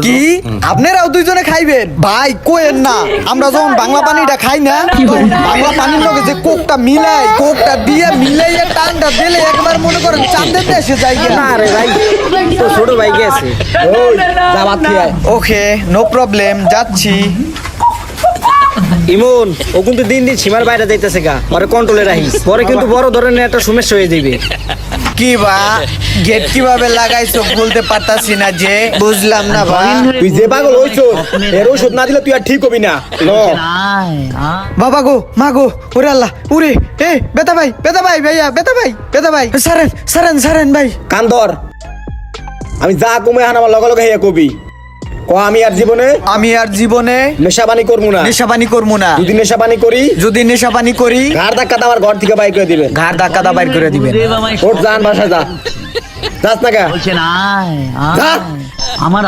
কি আপনারাও দুইজনে খাইবেন? ভাই কোয়েন না, আমরা যখন বাংলা পানিটা খাই না, তখন বাংলা পানির লগে যে কোকটা মিলাই, কোকটা দিয়ে মিলাইয়া টানটা দিলে একবার মনে করেন চাঁদের দেশে যাই না রে ভাই, তো ছোট ভাই গেছে। ওই যা ভাত খেয়ে আয়। ওকে, নো প্রবলেম, যাচ্ছি। ইমন, ও কিন্তু দিন দিন সীমার বাইরে যাইতেছে গা, পরে কন্ট্রোলে রাখিস, পরে কিন্তু বড় ধরনের একটা সমস্যা হয়ে যাবে। কি বা গেট কিভাবে লাগাইছো বলতে পারতাছি না, যে বুঝলাম না ভাই। তুই যে পাগল হইছো, এর ওষুধ না দিলে তুই আর ঠিক হবি না। ল বাবা গো, মা গো, ওরে আল্লাহ, উরে, এ বেতা ভাই, বেতা ভাই, ভাইয়া, বেতা ভাই, বেতা ভাই, সারেন সারেন সারেন ভাই। কান ধর, আমি যা কমে হান আমার লগে লগে হেয়া কবি ক আমি আর জীবনে নেশাবানি করবো না। নেশাবানি করবো না। যদি নেশাবানি করি, যদি নেশাবানি করি, ঘাড় ধাক্কা আমার ঘর থেকে বাইর করে দিবে। ঘাড় ধাক্কা দা বাইর করে দিবেন। ওঠ যান বাসা যা, যাস না কা বলছেন আয় যা। আমার